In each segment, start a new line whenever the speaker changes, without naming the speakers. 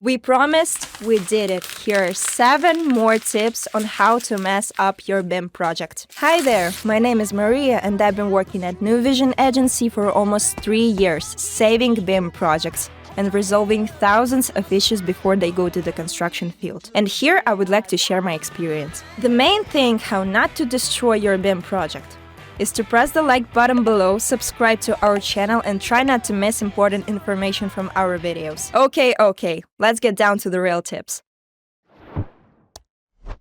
We promised, we did it. Here are 7 more tips on how to mess up your BIM project. Hi there, my name is Mariia and I've been working at New Vision Agency for almost 3 years, saving BIM projects and resolving thousands of issues before they go to the construction field. And here I would like to share my experience. The main thing how not to destroy your BIM project is to press the like button below, subscribe to our channel, and try not to miss important information from our videos. Okay, let's get down to the real tips.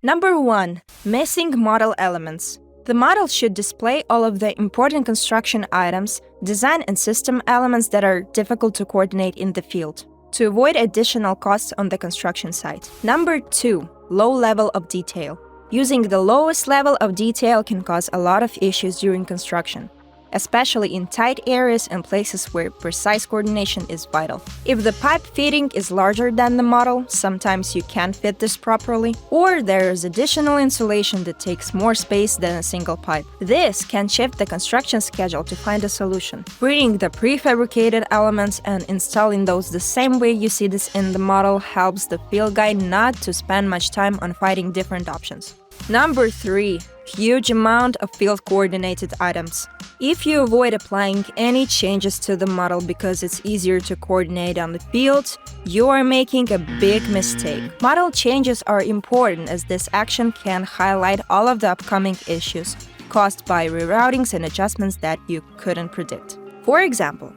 Number 1. Missing model elements. The model should display all of the important construction items, design and system elements that are difficult to coordinate in the field, to avoid additional costs on the construction site. Number 2. Low level of detail. Using the lowest level of detail can cause a lot of issues during construction, especially in tight areas and places where precise coordination is vital. If the pipe fitting is larger than the model, sometimes you can't fit this properly, or there is additional insulation that takes more space than a single pipe. This can shift the construction schedule to find a solution. Bringing the prefabricated elements and installing those the same way you see this in the model helps the field guy not to spend much time on finding different options. Number 3. Huge amount of field-coordinated items. If you avoid applying any changes to the model because it's easier to coordinate on the field, you are making a big mistake. Model changes are important as this action can highlight all of the upcoming issues caused by reroutings and adjustments that you couldn't predict. For example,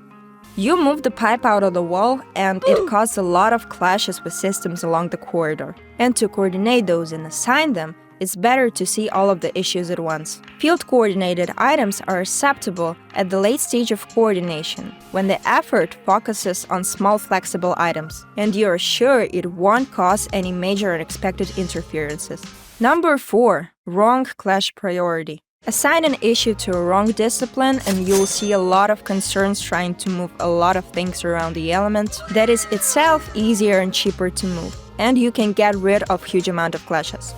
you moved the pipe out of the wall and it caused a lot of clashes with systems along the corridor. And to coordinate those and assign them, it's better to see all of the issues at once. Field-coordinated items are acceptable at the late stage of coordination, when the effort focuses on small flexible items, and you're sure it won't cause any major unexpected interferences. Number 4. Wrong clash priority. Assign an issue to a wrong discipline and you'll see a lot of concerns trying to move a lot of things around the element that is itself easier and cheaper to move, and you can get rid of huge amount of clashes.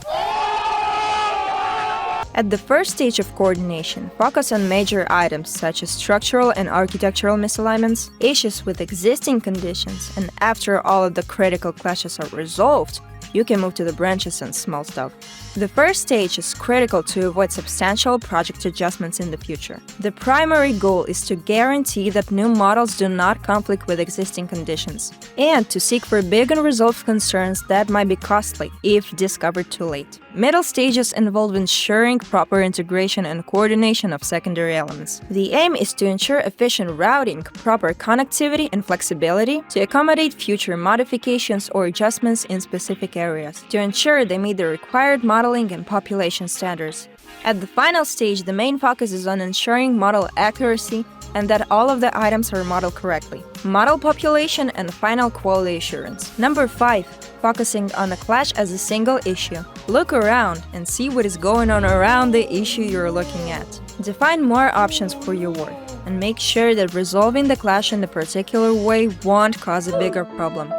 At the first stage of coordination, focus on major items such as structural and architectural misalignments, issues with existing conditions, and after all of the critical clashes are resolved, you can move to the branches and small stuff. The first stage is critical to avoid substantial project adjustments in the future. The primary goal is to guarantee that new models do not conflict with existing conditions, and to seek for big unresolved concerns that might be costly if discovered too late. Middle stages involve ensuring proper integration and coordination of secondary elements. The aim is to ensure efficient routing, proper connectivity and flexibility to accommodate future modifications or adjustments in specific areas, to ensure they meet the required modeling and population standards. At the final stage, the main focus is on ensuring model accuracy and that all of the items are modeled correctly. Model population and final quality assurance. Number 5. Focusing on a clash as a single issue. Look around and see what is going on around the issue you're looking at. Define more options for your work and make sure that resolving the clash in a particular way won't cause a bigger problem.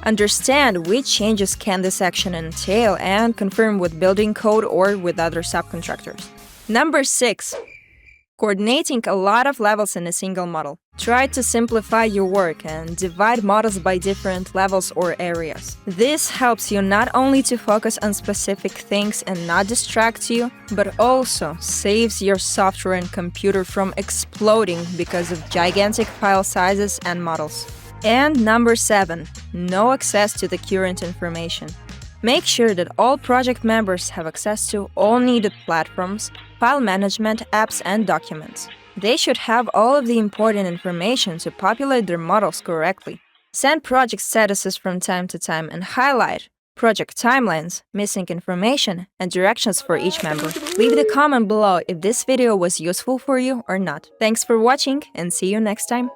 Understand which changes can this action entail and confirm with building code or with other subcontractors. Number 6. Coordinating a lot of levels in a single model. Try to simplify your work and divide models by different levels or areas. This helps you not only to focus on specific things and not distract you, but also saves your software and computer from exploding because of gigantic file sizes and models. And number 7. No access to the current information. Make sure that all project members have access to all needed platforms, file management apps and documents. They should have all of the important information to populate their models correctly. Send project statuses from time to time and highlight project timelines, missing information, and directions for each member. Leave the comment below if this video was useful for you or not. Thanks for watching and see you next time.